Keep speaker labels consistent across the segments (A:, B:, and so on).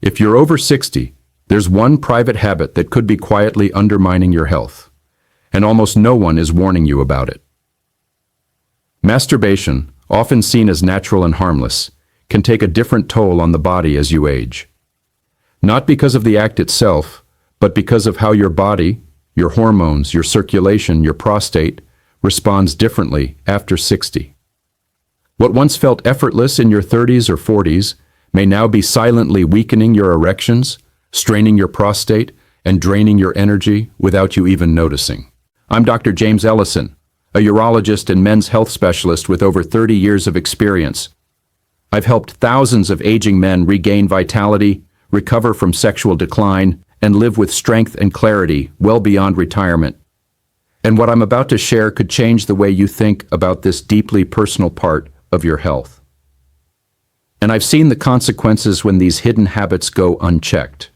A: If you're over 60, there's one private habit that could be quietly undermining your health, and almost no one is warning you about it. Masturbation, often seen as natural and harmless, can take a different toll on the body as you age. Not because of the act itself, but because of how your body, your hormones, your circulation, your prostate, responds differently after 60. What once felt effortless in your 30s or 40s may now be silently weakening your erections, straining your prostate, and draining your energy without you even noticing. I'm Dr. James Ellison, a urologist and men's health specialist with over 30 years of experience. I've helped thousands of aging men regain vitality, recover from sexual decline, and live with strength and clarity well beyond retirement. And what I'm about to share could change the way you think about this deeply personal part of your health. And I've seen the consequences when these hidden habits go unchecked.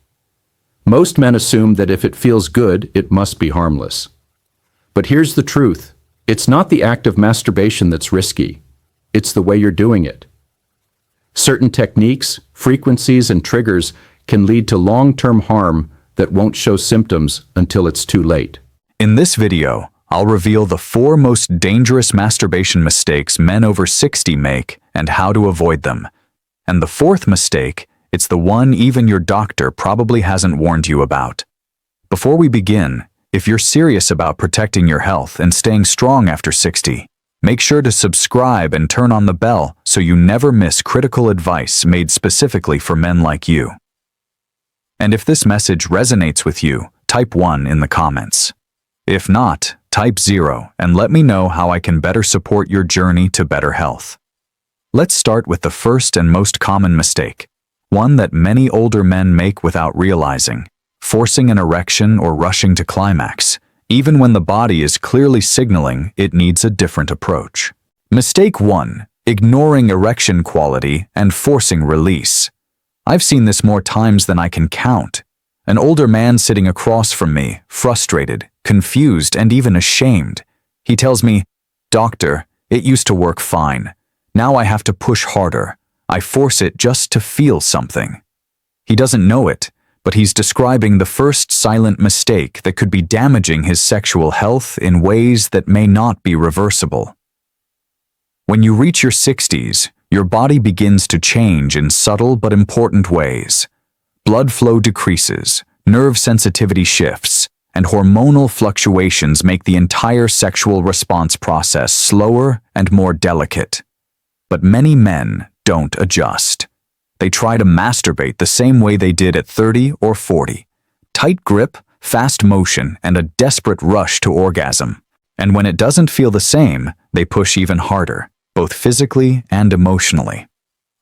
A: Most men assume that if it feels good, it must be harmless. But here's the truth. It's not the act of masturbation that's risky. It's the way you're doing it. Certain techniques, frequencies, and triggers can lead to long-term harm that won't show symptoms until it's too late.
B: In this video, I'll reveal the 4 most dangerous masturbation mistakes men over 60 make and how to avoid them. And the 4th mistake, it's the one even your doctor probably hasn't warned you about. Before we begin, if you're serious about protecting your health and staying strong after 60, make sure to subscribe and turn on the bell so you never miss critical advice made specifically for men like you. And if this message resonates with you, type 1 in the comments. If not, type 0 and let me know how I can better support your journey to better health. Let's start with the first and most common mistake, one that many older men make without realizing: forcing an erection or rushing to climax, even when the body is clearly signaling it needs a different approach. Mistake 1: ignoring erection quality and forcing release. I've seen this more times than I can count. An older man sitting across from me, frustrated, confused, and even ashamed. He tells me, "Doctor, it used to work fine. Now I have to push harder. I force it just to feel something." He doesn't know it, but he's describing the first silent mistake that could be damaging his sexual health in ways that may not be reversible. When you reach your 60s, your body begins to change in subtle but important ways. Blood flow decreases, nerve sensitivity shifts, and hormonal fluctuations make the entire sexual response process slower and more delicate. But many men don't adjust. They try to masturbate the same way they did at 30 or 40. Tight grip, fast motion, and a desperate rush to orgasm. And when it doesn't feel the same, they push even harder, both physically and emotionally.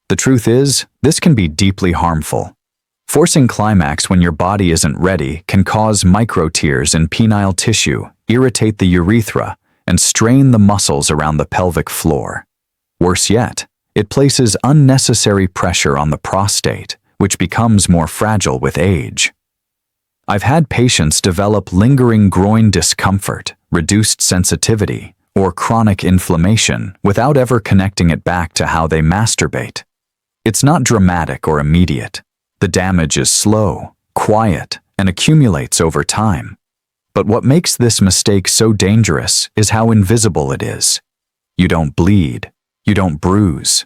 B: The truth is, this can be deeply harmful. Forcing climax when your body isn't ready can cause micro-tears in penile tissue, irritate the urethra, and strain the muscles around the pelvic floor. Worse yet, it places unnecessary pressure on the prostate, which becomes more fragile with age. I've had patients develop lingering groin discomfort, reduced sensitivity, or chronic inflammation without ever connecting it back to how they masturbate. It's not dramatic or immediate. The damage is slow, quiet, and accumulates over time. But what makes this mistake so dangerous is how invisible it is. You don't bleed. You don't bruise.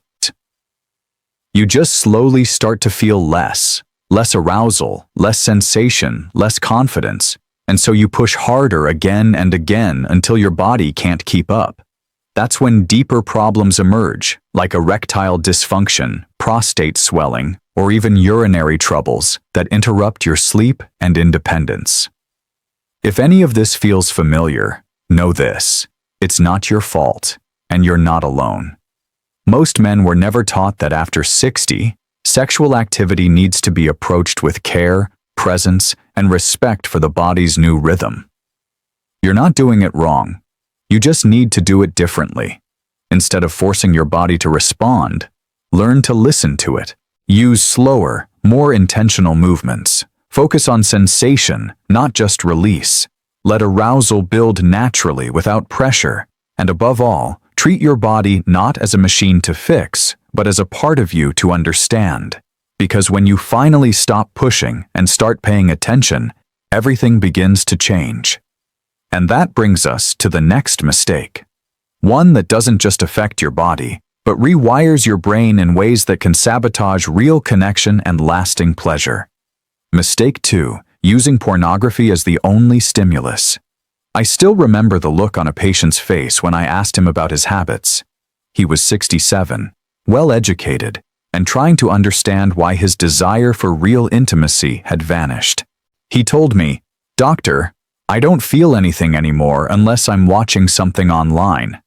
B: You just slowly start to feel less arousal, less sensation, less confidence, and so you push harder again and again until your body can't keep up. That's when deeper problems emerge, like erectile dysfunction, prostate swelling, or even urinary troubles that interrupt your sleep and independence. If any of this feels familiar, know this: it's not your fault, and you're not alone. Most men were never taught that after 60, sexual activity needs to be approached with care, presence, and respect for the body's new rhythm. You're not doing it wrong. You just need to do it differently. Instead of forcing your body to respond, learn to listen to it. Use slower, more intentional movements. Focus on sensation, not just release. Let arousal build naturally without pressure. And above all, treat your body not as a machine to fix, but as a part of you to understand. Because when you finally stop pushing and start paying attention, everything begins to change. And that brings us to the next mistake. One that doesn't just affect your body, but rewires your brain in ways that can sabotage real connection and lasting pleasure. Mistake 2. Using pornography as the only stimulus. I still remember the look on a patient's face when I asked him about his habits. He was 67, well-educated, and trying to understand why his desire for real intimacy had vanished. He told me, "Doctor, I don't feel anything anymore unless I'm watching something online."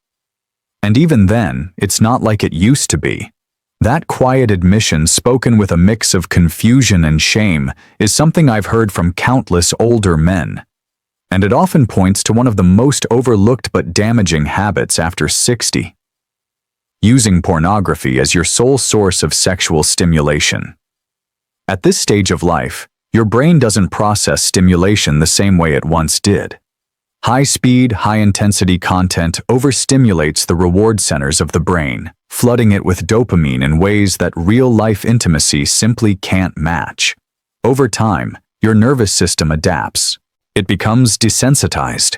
B: And even then, it's not like it used to be. That quiet admission, spoken with a mix of confusion and shame, is something I've heard from countless older men. And it often points to one of the most overlooked but damaging habits after 60. Using pornography as your sole source of sexual stimulation. At this stage of life, your brain doesn't process stimulation the same way it once did. High-speed, high-intensity content overstimulates the reward centers of the brain, flooding it with dopamine in ways that real-life intimacy simply can't match. Over time, your nervous system adapts. It becomes desensitized.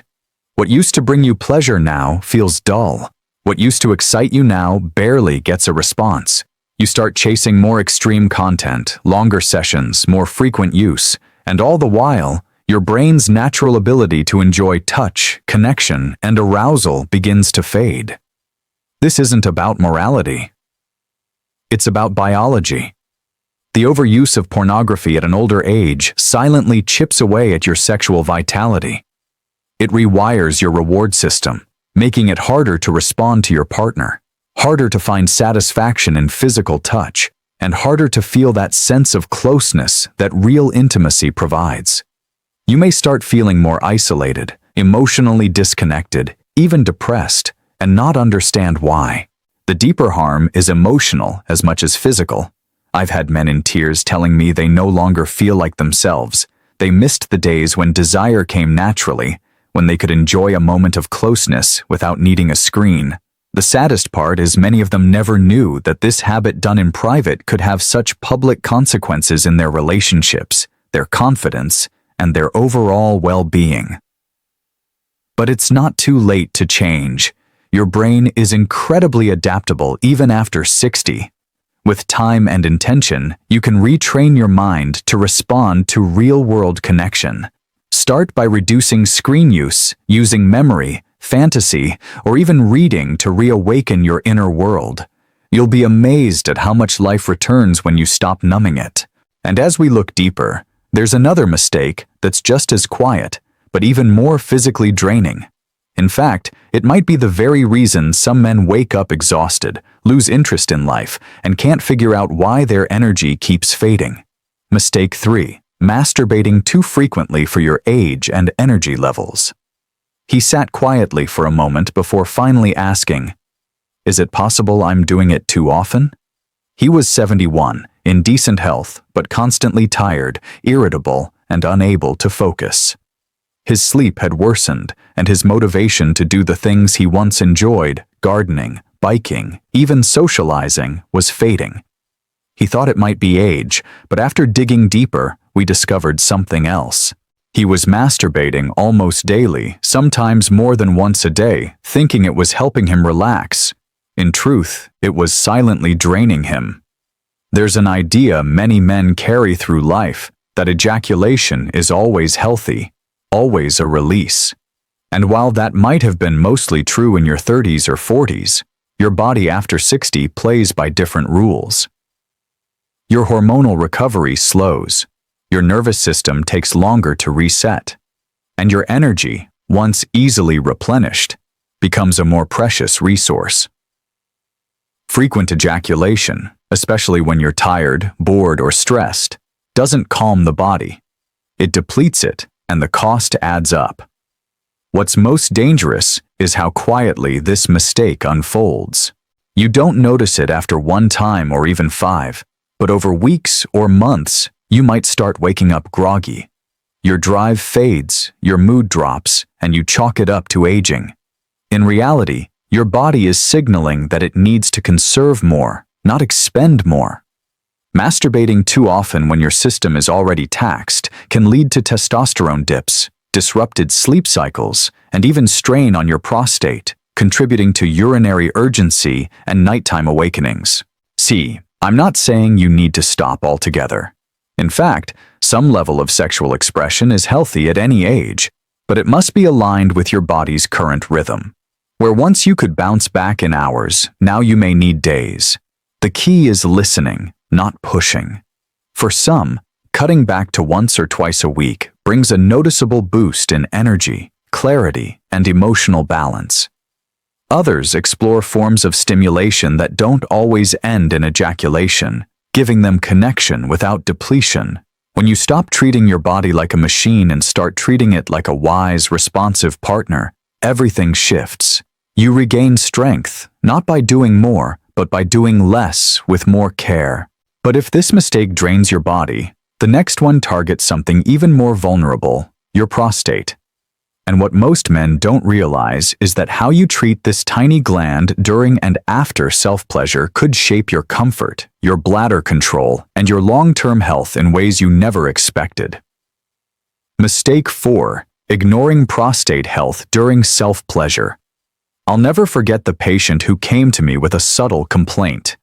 B: What used to bring you pleasure now feels dull. What used to excite you now barely gets a response. You start chasing more extreme content, longer sessions, more frequent use, and all the while, your brain's natural ability to enjoy touch, connection, and arousal begins to fade. This isn't about morality. It's about biology. The overuse of pornography at an older age silently chips away at your sexual vitality. It rewires your reward system, making it harder to respond to your partner, harder to find satisfaction in physical touch, and harder to feel that sense of closeness that real intimacy provides. You may start feeling more isolated, emotionally disconnected, even depressed, and not understand why. The deeper harm is emotional as much as physical. I've had men in tears telling me they no longer feel like themselves. They missed the days when desire came naturally, when they could enjoy a moment of closeness without needing a screen. The saddest part is many of them never knew that this habit done in private could have such public consequences in their relationships, their confidence, and their overall well-being. But it's not too late to change. Your brain is incredibly adaptable even after 60. With time and intention, you can retrain your mind to respond to real-world connection. Start by reducing screen use, using memory, fantasy, or even reading to reawaken your inner world. You'll be amazed at how much life returns when you stop numbing it. And as we look deeper, there's another mistake that's just as quiet, but even more physically draining. In fact, it might be the very reason some men wake up exhausted, lose interest in life, and can't figure out why their energy keeps fading. Mistake 3. Masturbating too frequently for your age and energy levels. He sat quietly for a moment before finally asking, "Is it possible I'm doing it too often?" He was 71, in decent health, but constantly tired, irritable, and unable to focus. His sleep had worsened, and his motivation to do the things he once enjoyed, gardening, biking, even socializing, was fading. He thought it might be age, but after digging deeper, we discovered something else. He was masturbating almost daily, sometimes more than once a day, thinking it was helping him relax. In truth, it was silently draining him. There's an idea many men carry through life, that ejaculation is always healthy, always a release. And while that might have been mostly true in your 30s or 40s, your body after 60 plays by different rules. Your hormonal recovery slows, your nervous system takes longer to reset, and your energy, once easily replenished, becomes a more precious resource. Frequent ejaculation, especially when you're tired, bored, or stressed, doesn't calm the body. It depletes it, and the cost adds up. What's most dangerous is how quietly this mistake unfolds. You don't notice it after one time or even 5, but over weeks or months, you might start waking up groggy. Your drive fades, your mood drops, and you chalk it up to aging. In reality, your body is signaling that it needs to conserve more, not expend more. Masturbating too often when your system is already taxed can lead to testosterone dips, disrupted sleep cycles, and even strain on your prostate, contributing to urinary urgency and nighttime awakenings. See, I'm not saying you need to stop altogether. In fact, some level of sexual expression is healthy at any age, but it must be aligned with your body's current rhythm. Where once you could bounce back in hours, now you may need days. The key is listening, not pushing. For some, cutting back to once or twice a week brings a noticeable boost in energy, clarity, and emotional balance. Others explore forms of stimulation that don't always end in ejaculation, giving them connection without depletion. When you stop treating your body like a machine and start treating it like a wise, responsive partner, everything shifts. You regain strength, not by doing more, but by doing less with more care. But if this mistake drains your body, the next one targets something even more vulnerable, your prostate. And what most men don't realize is that how you treat this tiny gland during and after self-pleasure could shape your comfort, your bladder control, and your long-term health in ways you never expected. Mistake 4. Ignoring prostate health during self-pleasure. I'll never forget the patient who came to me with a subtle complaint.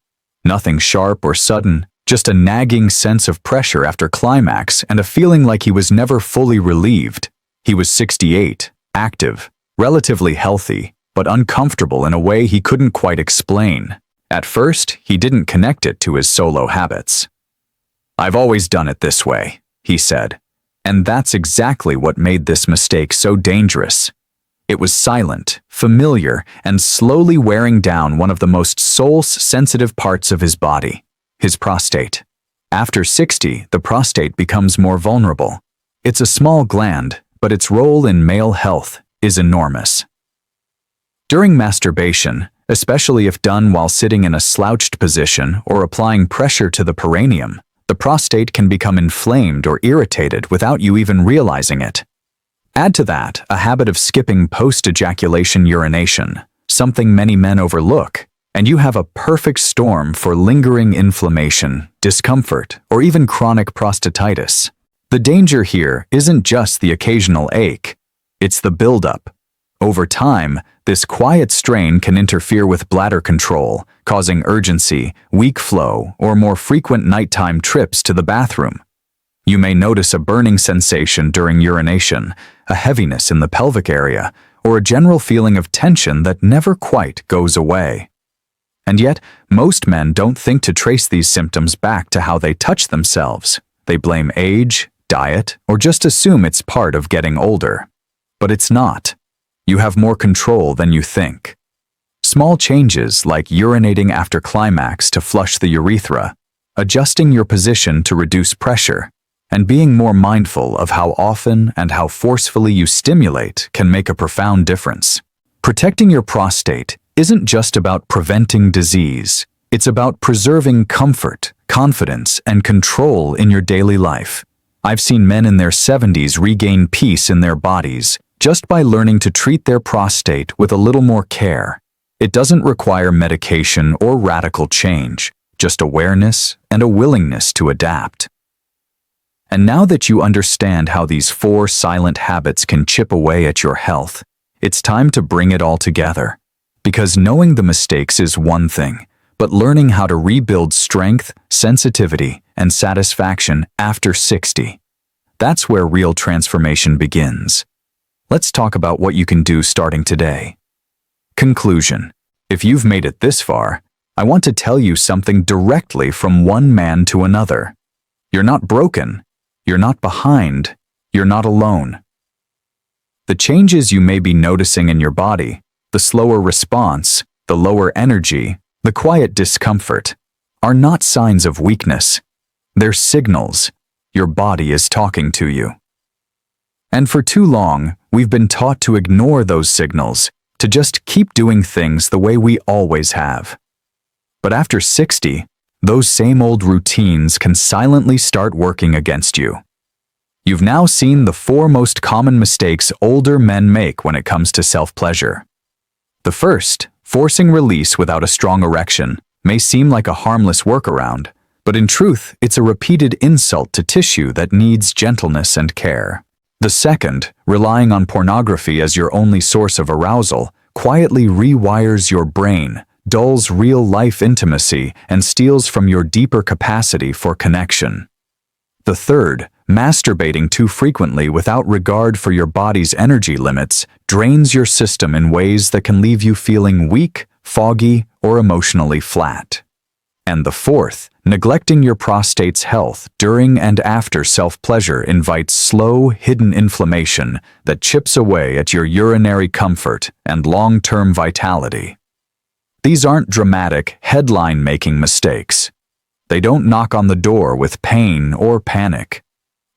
B: Nothing sharp or sudden, just a nagging sense of pressure after climax and a feeling like he was never fully relieved. He was 68, active, relatively healthy, but uncomfortable in a way he couldn't quite explain. At first, he didn't connect it to his solo habits. "I've always done it this way," he said. And that's exactly what made this mistake so dangerous. It was silent, familiar, and slowly wearing down one of the most soul-sensitive parts of his body, his prostate. After 60, the prostate becomes more vulnerable. It's a small gland, but its role in male health is enormous. During masturbation, especially if done while sitting in a slouched position or applying pressure to the perineum, the prostate can become inflamed or irritated without you even realizing it. Add to that a habit of skipping post-ejaculation urination, something many men overlook, and you have a perfect storm for lingering inflammation, discomfort, or even chronic prostatitis. The danger here isn't just the occasional ache, it's the buildup. Over time, this quiet strain can interfere with bladder control, causing urgency, weak flow, or more frequent nighttime trips to the bathroom. You may notice a burning sensation during urination, a heaviness in the pelvic area, or a general feeling of tension that never quite goes away. And yet, most men don't think to trace these symptoms back to how they touch themselves. They blame age, diet, or just assume it's part of getting older. But it's not. You have more control than you think. Small changes like urinating after climax to flush the urethra, adjusting your position to reduce pressure, and being more mindful of how often and how forcefully you stimulate can make a profound difference. Protecting your prostate isn't just about preventing disease. It's about preserving comfort, confidence, and control in your daily life. I've seen men in their 70s regain peace in their bodies just by learning to treat their prostate with a little more care. It doesn't require medication or radical change, just awareness and a willingness to adapt. And now that you understand how these 4 silent habits can chip away at your health, it's time to bring it all together. Because knowing the mistakes is one thing, but learning how to rebuild strength, sensitivity, and satisfaction after 60, that's where real transformation begins. Let's talk about what you can do starting today. Conclusion. If you've made it this far, I want to tell you something directly from one man to another. You're not broken. You're not behind. You're not alone. The changes you may be noticing in your body, the slower response, the lower energy, the quiet discomfort, are not signs of weakness. They're signals. Your body is talking to you. And for too long, we've been taught to ignore those signals, to just keep doing things the way we always have. But after 60, those same old routines can silently start working against you. You've now seen the 4 most common mistakes older men make when it comes to self-pleasure. The first, forcing release without a strong erection, may seem like a harmless workaround, But in truth, it's a repeated insult to tissue that needs gentleness and care. The second, relying on pornography as your only source of arousal, quietly rewires your brain, dulls real-life intimacy, and steals from your deeper capacity for connection. The third, masturbating too frequently without regard for your body's energy limits, drains your system in ways that can leave you feeling weak, foggy, or emotionally flat. And the fourth, neglecting your prostate's health during and after self-pleasure invites slow, hidden inflammation that chips away at your urinary comfort and long-term vitality. These aren't dramatic, headline-making mistakes. They don't knock on the door with pain or panic.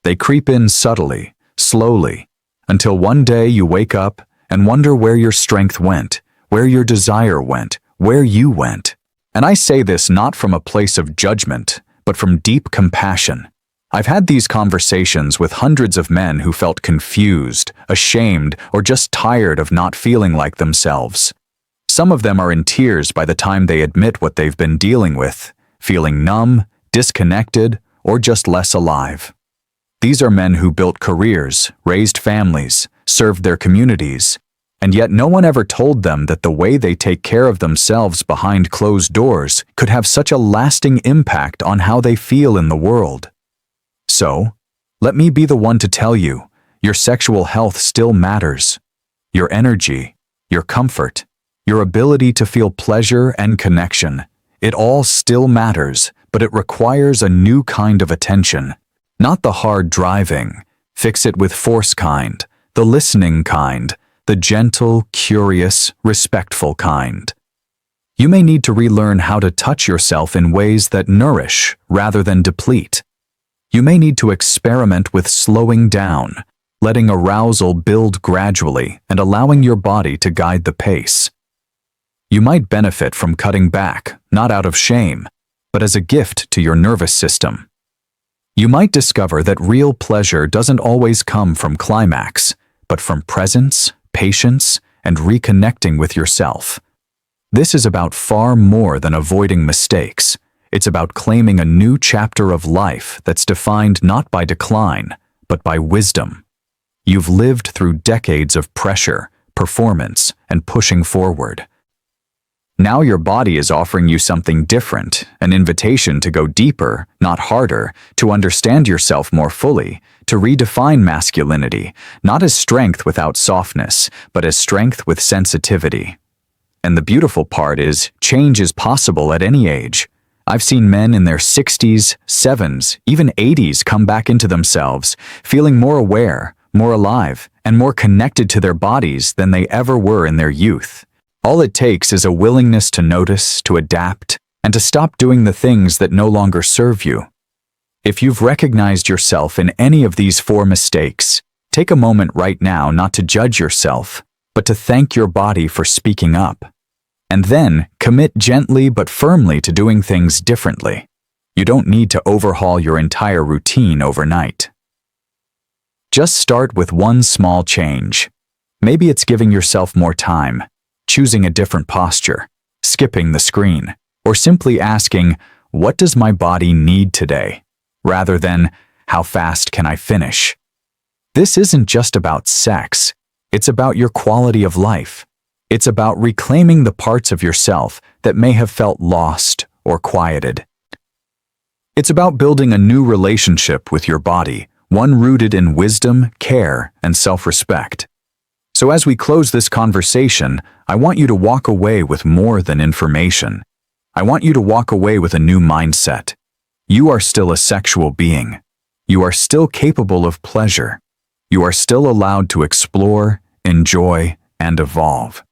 B: They creep in subtly, slowly, until one day you wake up and wonder where your strength went, where your desire went, where you went. And I say this not from a place of judgment, but from deep compassion. I've had these conversations with hundreds of men who felt confused, ashamed, or just tired of not feeling like themselves. Some of them are in tears by the time they admit what they've been dealing with, feeling numb, disconnected, or just less alive. These are men who built careers, raised families, served their communities, and yet no one ever told them that the way they take care of themselves behind closed doors could have such a lasting impact on how they feel in the world. So, let me be the one to tell you, your sexual health still matters. Your energy, your comfort, your ability to feel pleasure and connection, it all still matters, but it requires a new kind of attention. Not the hard driving, fix it with force kind, the listening kind, the gentle, curious, respectful kind. You may need to relearn how to touch yourself in ways that nourish rather than deplete. You may need to experiment with slowing down, letting arousal build gradually and allowing your body to guide the pace. You might benefit from cutting back, not out of shame, but as a gift to your nervous system. You might discover that real pleasure doesn't always come from climax, but from presence, patience, and reconnecting with yourself. This is about far more than avoiding mistakes. It's about claiming a new chapter of life that's defined not by decline, but by wisdom. You've lived through decades of pressure, performance, and pushing forward. Now your body is offering you something different, an invitation to go deeper, not harder, to understand yourself more fully, to redefine masculinity, not as strength without softness, but as strength with sensitivity. And the beautiful part is, change is possible at any age. I've seen men in their 60s, 70s, even 80s come back into themselves, feeling more aware, more alive, and more connected to their bodies than they ever were in their youth. All it takes is a willingness to notice, to adapt, and to stop doing the things that no longer serve you. If you've recognized yourself in any of these 4 mistakes, take a moment right now not to judge yourself, but to thank your body for speaking up. And then, commit gently but firmly to doing things differently. You don't need to overhaul your entire routine overnight. Just start with one small change. Maybe it's giving yourself more time, choosing a different posture, skipping the screen, or simply asking, what does my body need today? Rather than, how fast can I finish? This isn't just about sex. It's about your quality of life. It's about reclaiming the parts of yourself that may have felt lost or quieted. It's about building a new relationship with your body, one rooted in wisdom, care, and self-respect. So as we close this conversation, I want you to walk away with more than information. I want you to walk away with a new mindset. You are still a sexual being. You are still capable of pleasure. You are still allowed to explore, enjoy, and evolve.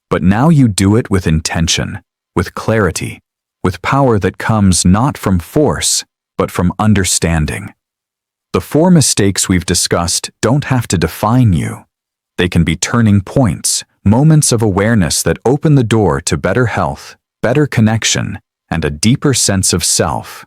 B: But now you do it with intention, with clarity, with power that comes not from force, but from understanding. The 4 mistakes we've discussed don't have to define you. They can be turning points, moments of awareness that open the door to better health, better connection, and a deeper sense of self.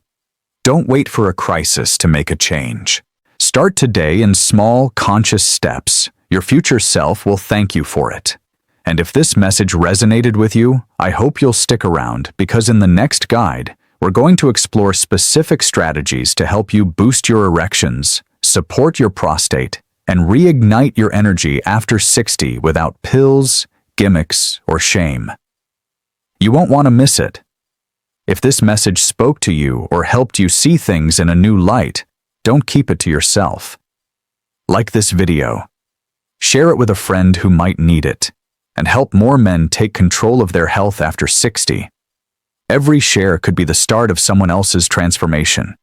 B: Don't wait for a crisis to make a change. Start today in small, conscious steps. Your future self will thank you for it. And if this message resonated with you, I hope you'll stick around because in the next guide, We're going to explore specific strategies to help you boost your erections, support your prostate, and reignite your energy after 60 without pills, gimmicks, or shame. You won't want to miss it. If this message spoke to you or helped you see things in a new light, don't keep it to yourself. Like this video, share it with a friend who might need it, and help more men take control of their health after 60. Every share could be the start of someone else's transformation.